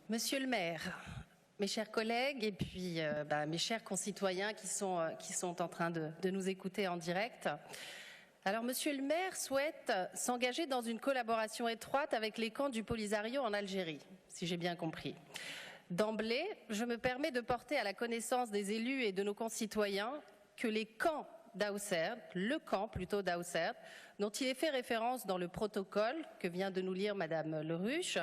Monsieur le maire, mes chers collègues et puis mes chers concitoyens qui sont en train de nous écouter en direct. Alors, monsieur le maire souhaite s'engager dans une collaboration étroite avec les camps du Polisario en Algérie, si j'ai bien compris. D'emblée, je me permets de porter à la connaissance des élus et de nos concitoyens que les camps d'Aousserd, le camp plutôt d'Aousserd, dont il est fait référence dans le protocole que vient de nous lire Madame Leruche,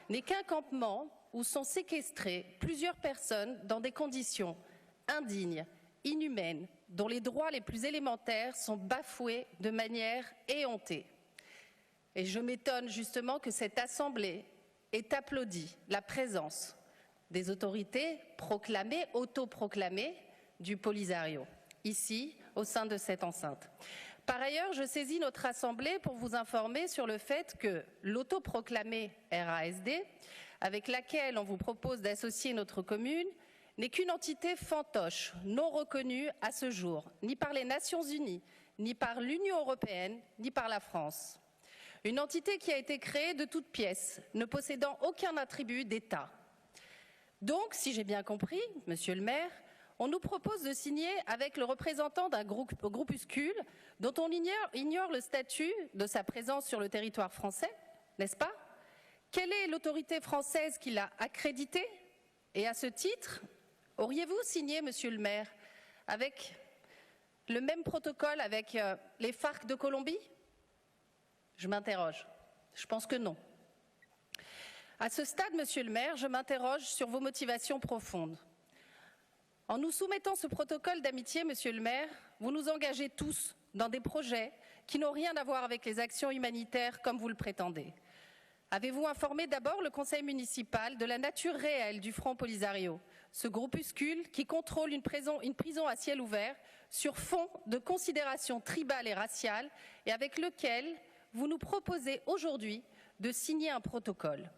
n'est qu'un campement où sont séquestrées plusieurs personnes dans des conditions indignes, inhumaines, dont les droits les plus élémentaires sont bafoués de manière éhontée. Et je m'étonne justement que cette Assemblée ait applaudi la présence des autorités proclamées, autoproclamées, du Polisario, ici, au sein de cette enceinte. Par ailleurs, je saisis notre Assemblée pour vous informer sur le fait que l'autoproclamée RASD, avec laquelle on vous propose d'associer notre commune, n'est qu'une entité fantoche, non reconnue à ce jour, ni par les Nations Unies, ni par l'Union européenne, ni par la France. Une entité qui a été créée de toutes pièces, ne possédant aucun attribut d'État. Donc, si j'ai bien compris, monsieur le maire, on nous propose de signer avec le représentant d'un groupuscule dont on ignore le statut de sa présence sur le territoire français, n'est-ce pas? Quelle est l'autorité française qui l'a accrédité? Et à ce titre, auriez-vous signé, monsieur le maire, avec le même protocole avec les FARC de Colombie? Je m'interroge. Je pense que non. À ce stade, monsieur le maire, je m'interroge sur vos motivations profondes. En nous soumettant ce protocole d'amitié, monsieur le maire, vous nous engagez tous dans des projets qui n'ont rien à voir avec les actions humanitaires comme vous le prétendez. Avez-vous informé d'abord le conseil municipal de la nature réelle du Front Polisario, ce groupuscule qui contrôle une prison à ciel ouvert sur fond de considérations tribales et raciales et avec lequel vous nous proposez aujourd'hui de signer un protocole.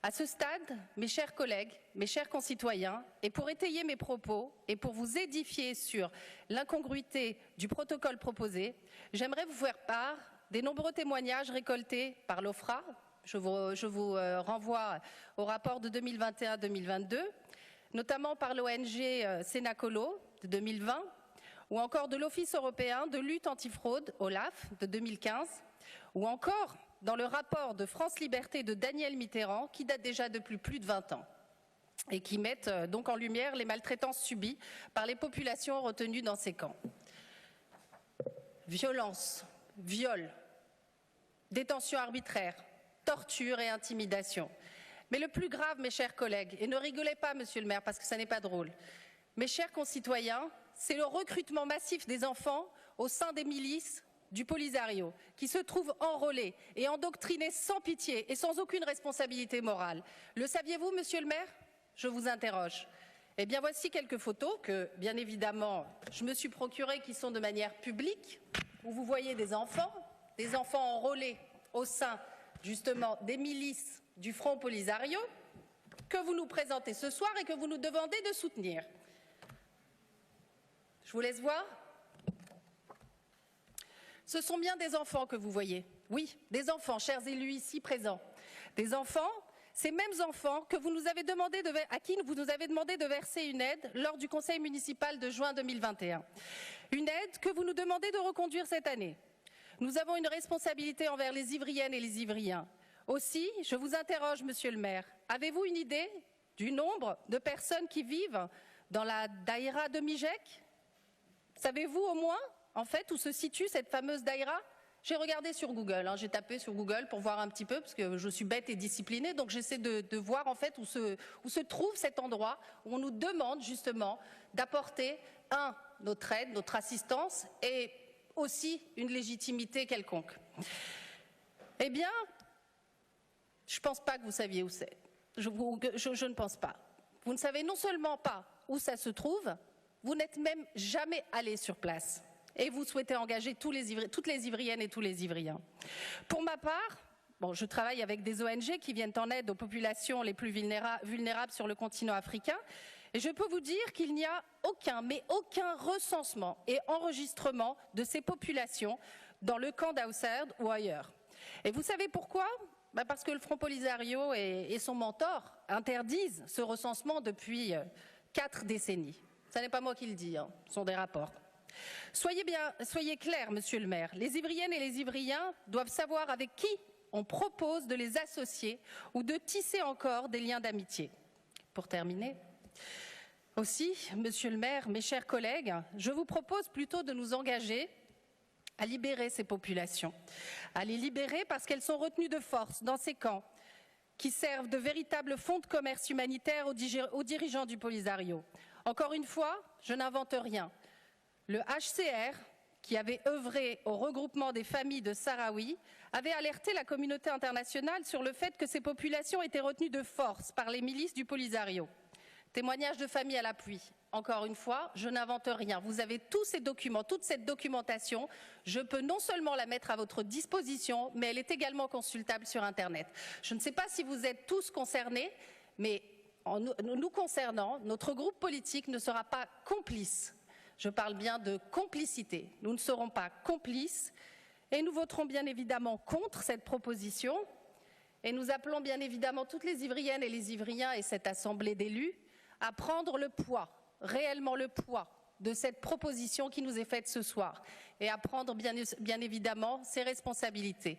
À ce stade, mes chers collègues, mes chers concitoyens, et pour étayer mes propos et pour vous édifier sur l'incongruité du protocole proposé, j'aimerais vous faire part des nombreux témoignages récoltés par l'OFRA. Je vous renvoie au rapport de 2021-2022, notamment par l'ONG Sénacolo de 2020, ou encore de l'Office européen de lutte antifraude, OLAF, de 2015, ou encore dans le rapport de France Liberté de Daniel Mitterrand, qui date déjà depuis plus de 20 ans, et qui mettent donc en lumière les maltraitances subies par les populations retenues dans ces camps. Violence, viol, détention arbitraire, torture et intimidation. Mais le plus grave, mes chers collègues, et ne rigolez pas, monsieur le maire, parce que ça n'est pas drôle, mes chers concitoyens, c'est le recrutement massif des enfants au sein des milices du Polisario, qui se trouvent enrôlés et endoctrinés sans pitié et sans aucune responsabilité morale. Le saviez-vous, monsieur le maire? Je vous interroge. Eh bien, voici quelques photos que, bien évidemment, je me suis procurées qui sont de manière publique, où vous voyez des enfants enrôlés au sein, justement, des milices du Front Polisario, que vous nous présentez ce soir et que vous nous demandez de soutenir. Je vous laisse voir. Ce sont bien des enfants que vous voyez. Oui, des enfants, chers élus ici présents. Des enfants, ces mêmes enfants que vous nous avez demandé à qui vous nous avez demandé de verser une aide lors du conseil municipal de juin 2021. Une aide que vous nous demandez de reconduire cette année. Nous avons une responsabilité envers les Ivriennes et les Ivriens. Aussi, je vous interroge, monsieur le maire, avez-vous une idée du nombre de personnes qui vivent dans la daïra de Mijek? Savez-vous au moins, en fait, où se situe cette fameuse daïra? J'ai regardé sur Google, j'ai tapé sur Google pour voir un petit peu, parce que je suis bête et disciplinée, donc j'essaie de voir en fait où se trouve cet endroit où on nous demande justement d'apporter, notre aide, notre assistance et aussi une légitimité quelconque. Eh bien, je ne pense pas que vous saviez où c'est. Je ne pense pas. Vous ne savez non seulement pas où ça se trouve, vous n'êtes même jamais allé sur place. Et vous souhaitez engager toutes les Ivriennes et tous les Ivriens. Pour ma part, je travaille avec des ONG qui viennent en aide aux populations les plus vulnérables sur le continent africain. Et je peux vous dire qu'il n'y a aucun recensement et enregistrement de ces populations dans le camp d'Aousserd ou ailleurs. Et vous savez pourquoi? Parce que le Front Polisario et son mentor interdisent ce recensement depuis 4 décennies. Ce n'est pas moi qui le dis, ce sont des rapports. Soyez clair, monsieur le maire, les Ivriennes et les Ivriens doivent savoir avec qui on propose de les associer ou de tisser encore des liens d'amitié. Pour terminer, aussi, monsieur le maire, mes chers collègues, je vous propose plutôt de nous engager à libérer ces populations, à les libérer parce qu'elles sont retenues de force dans ces camps qui servent de véritables fonds de commerce humanitaire aux dirigeants du Polisario. Encore une fois, je n'invente rien. Le HCR, qui avait œuvré au regroupement des familles de Sahraouis, avait alerté la communauté internationale sur le fait que ces populations étaient retenues de force par les milices du Polisario. Témoignages de familles à l'appui. Encore une fois, je n'invente rien. Vous avez tous ces documents, toute cette documentation. Je peux non seulement la mettre à votre disposition, mais elle est également consultable sur Internet. Je ne sais pas si vous êtes tous concernés, mais en nous concernant, notre groupe politique ne sera pas complice. Je parle bien de complicité. Nous ne serons pas complices et nous voterons bien évidemment contre cette proposition. Et nous appelons bien évidemment toutes les Ivriennes et les Ivriens et cette assemblée d'élus à prendre le poids, réellement le poids de cette proposition qui nous est faite ce soir et à prendre bien évidemment ses responsabilités.